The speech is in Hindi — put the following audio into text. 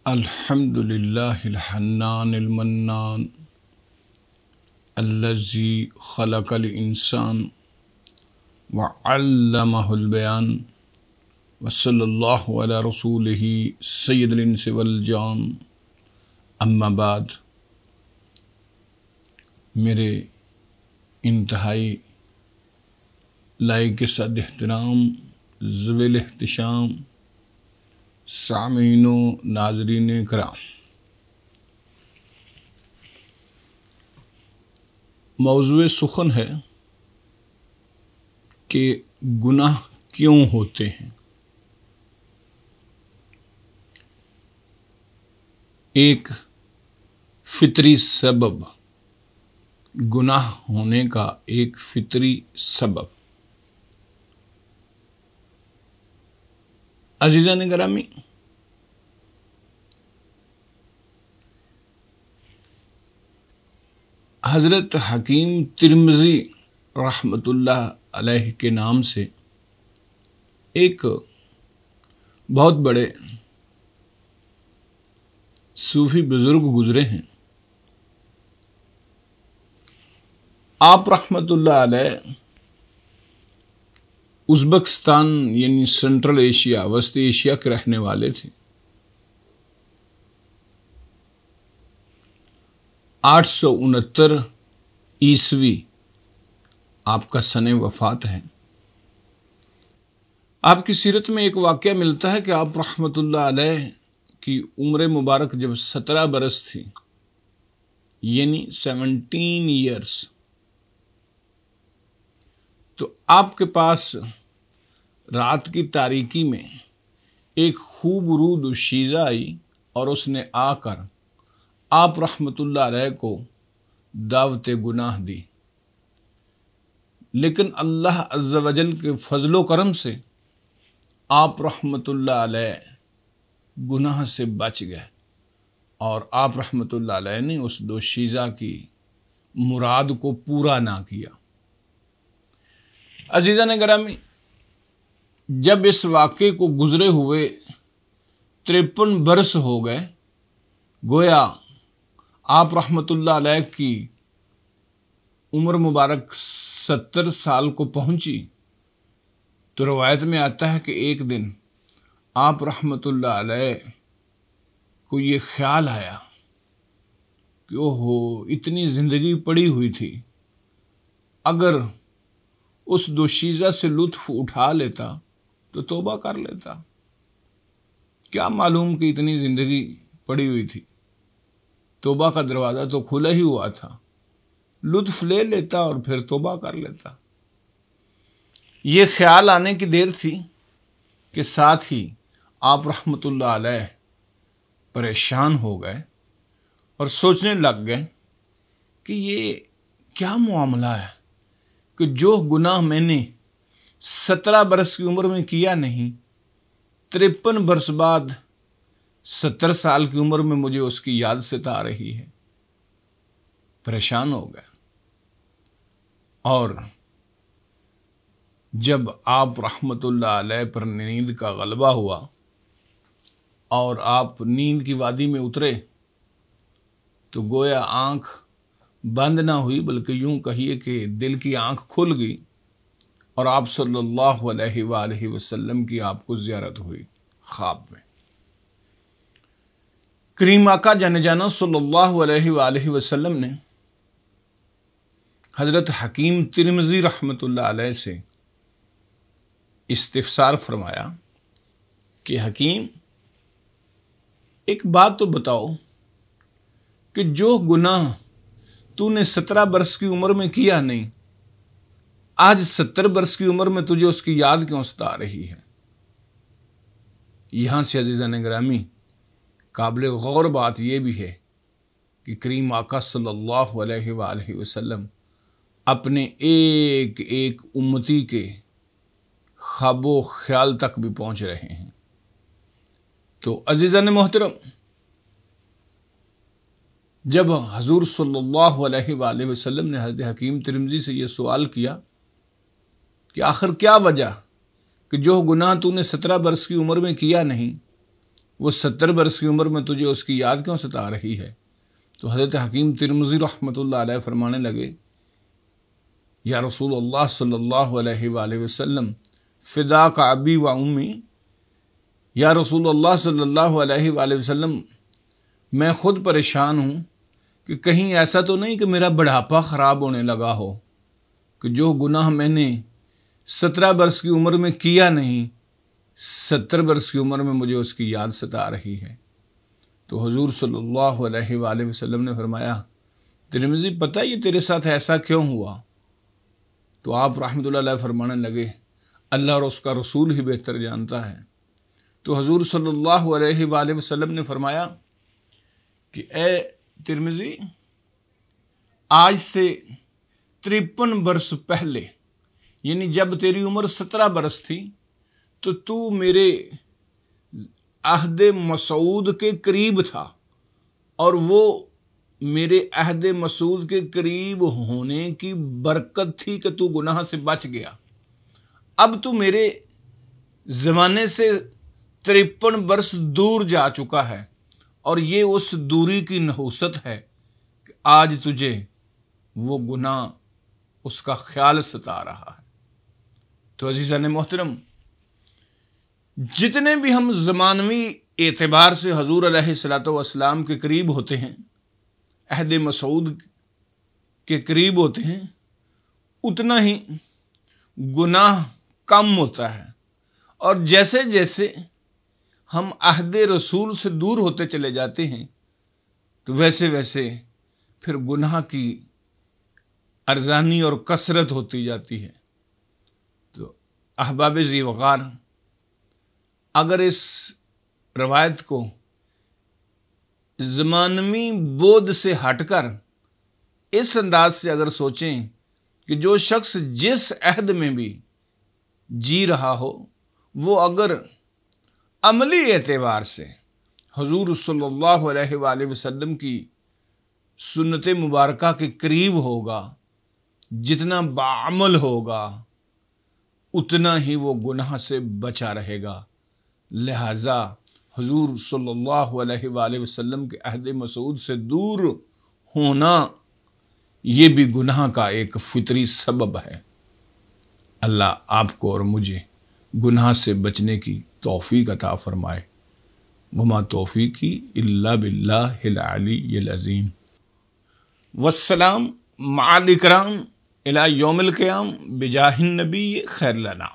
अल्हम्दुलिल्लाहिल हन्नानिल मन्नान अल्लज़ी खलक़ल इंसान व अल्लमहुल बयान व सल्लल्लाहु अला रसूलिही सय्यदिल इंस वल जान। अम्मा बाद, मेरे इंतहाई लायक सद एहतराम ज़वील एहतिशाम सामीनो नाज़रीन कराम, मौज़ूए सुख़न है कि गुनाह क्यों होते हैं। एक फितरी सबब, गुनाह होने का एक फितरी सबब। अज़ीज़ान गिरामी, हज़रत हकीम तिरमिज़ी रहमतुल्लाह अलैह के नाम से एक बहुत बड़े सूफ़ी बुज़ुर्ग गुज़रे हैं। आप रहमतुल्लाह अलैह उज़्बेकिस्तान यानी सेंट्रल एशिया, वस्ती एशिया के रहने वाले थे। 869 ईस्वी आपका सने वफ़ात है। आपकी सीरत में एक वाक़या मिलता है कि आप रहमतुल्लाह अलैह की उम्र मुबारक जब 17 बरस थी, यानी 17 ईयर्स, तो आपके पास रात की तारीकी में एक खूबरूद शीज़ा आई और उसने आकर आप रहमतुल्लाह अलैह को दावत गुनाह दी। लेकिन अल्लाह अज़्ज़ा वजल के फ़ज़्ल करम से आप रहमतुल्लाह अलैह गुनाह से बच गए और आप रहमतुल्लाह अलैह ने उस दोशीज़ा की मुराद को पूरा ना किया। अज़ीज़ान गिरामी, जब इस वाक़े को गुज़रे हुए 53 बरस हो गए, गोया आप रहमतुल्लाह अलैह की उम्र मुबारक 70 साल को पहुंची, तो रवायत में आता है कि एक दिन आप रहमतुल्लाह अलैह को ये ख्याल आया कि ओहो, इतनी ज़िंदगी पड़ी हुई थी, अगर उस दोशीज़ा से लुत्फ़ उठा लेता तो तौबा कर लेता। क्या मालूम कि इतनी ज़िंदगी पड़ी हुई थी, तौबा का दरवाज़ा तो खुला ही हुआ था, लुत्फ़ ले लेता और फिर तौबा कर लेता। ये ख्याल आने की देर थी कि साथ ही आप रहमतुल्लाह अलैह परेशान हो गए और सोचने लग गए कि ये क्या मामला है कि जो गुनाह मैंने 17 बरस की उम्र में किया नहीं, 53 बरस बाद 70 साल की उम्र में मुझे उसकी याद सता रही है। परेशान हो गए और जब आप रहमतुल्लाह अलैह पर नींद का गलबा हुआ और आप नींद की वादी में उतरे, तो गोया आँख बंद ना हुई, बल्कि यूं कहिए कि दिल की आँख खुल गई और आप सल्लल्लाहु अलैहि वसल्लम की आपको ज़ियारत हुई ख्वाब में। करीम आका जाने जाना सल्लल्लाहु अलैहि वसल्लम ने हज़रत हकीम तिरमिज़ी रहमतुल्लाह अलैह से इस्तिफ़सार फरमाया कि हकीम, एक बात तो बताओ कि जो गुनाह तूने 17 बरस की उम्र में किया नहीं, आज 70 बरस की उम्र में तुझे उसकी याद क्यों सता रही है। यहाँ से अज़ीज़ान गिरामी, काबिल गौर बात यह भी है कि करीम आका सल्लल्लाहु अलैहि वसल्लम अपने एक एक उम्मती के ख्वाबो ख्याल तक भी पहुँच रहे हैं। तो अज़ीज़ान मोहतरम, जब हजूर सल्लल्लाहु अलैहि वसल्लम ने हज़रत हकीम तिरमिज़ी से ये सवाल किया कि आखिर क्या वजह कि जो गुनाह तूने 17 बरस की उम्र में किया नहीं, वो 70 बरस की उम्र में तुझे उसकी याद क्यों सता रही है? तो हज़रत हकीम तिरमिज़ी रहमतुल्लाह अलैह फरमाने लगे, या रसूल अल्लाह सल्लल्लाहु अलैहि वसल्लम फ़िदा का अबी व उम्मी, या रसूल अल्लाह सल्लल्लाहु अलैहि वसल्लम मैं ख़ुद परेशान हूँ कि कहीं ऐसा तो नहीं कि मेरा बुढ़ापा ख़राब होने लगा हो, कि जो गुनाह मैंने 17 बरस की उम्र में किया नहीं, 70 बरस की उम्र में मुझे उसकी याद सता रही है। तो हुजूर सल्लल्लाहु अलैहि वसल्लम ने फरमाया, तिरमिज़ी पता ये तेरे साथ ऐसा क्यों हुआ? तो आप रहमतुल्लाह अलैह फरमाने लगे, अल्लाह और उसका रसूल ही बेहतर जानता है। तो हुजूर सल्लल्लाहु अलैहि वसल्लम ने फरमाया कि ए तिरमिज़ी, आज से 53 बरस पहले, यानी जब तेरी उम्र 17 बरस थी, तो तू मेरे अहद मसूद के करीब था, और वो मेरे अहद मसूद के करीब होने की बरकत थी कि तू गुनाह से बच गया। अब तू मेरे ज़माने से 53 बरस दूर जा चुका है, और ये उस दूरी की नहुसत है कि आज तुझे वो गुनाह उसका ख्याल सता रहा है। तो अज़ीज़ान मोहतरम, जितने भी हम ज़मानवी एतबार से हुज़ूर अलैहिस्सलातु वस्सलाम के करीब होते हैं, अहद मसूद के करीब होते हैं, उतना ही गुनाह कम होता है। और जैसे जैसे हम अहद रसूल से दूर होते चले जाते हैं, तो वैसे वैसे फिर गुनाह की अर्ज़ानी और कसरत होती जाती है। तो अहबाब ज़ी वक़ार, अगर इस रवायत को ज़मानवी बोध से हटकर इस अंदाज से अगर सोचें कि जो शख्स जिस अहद में भी जी रहा हो, वो अगर अमली एतबार से हुजूर सल्लल्लाहु अलैहि वसल्लम की सुन्नत मुबारका के करीब होगा, जितना बाअमल होगा, उतना ही वो गुनाह से बचा रहेगा। लिहाजा हुजूर सल्लल्लाहु अलैहि वसल्लम के अहद मसूद से दूर होना ये भी गुनाह का एक फितरी सबब है। अल्लाह आपको और मुझे गुनाह से बचने की तौफीक अता फरमाए। वमा तौफीकी इल्ला बिल्लाहिल अलीय्यिल अज़ीम। वस्सलाम मअल इकराम इला यौमिल क़ियाम बिजाहिन नबी खैर लना।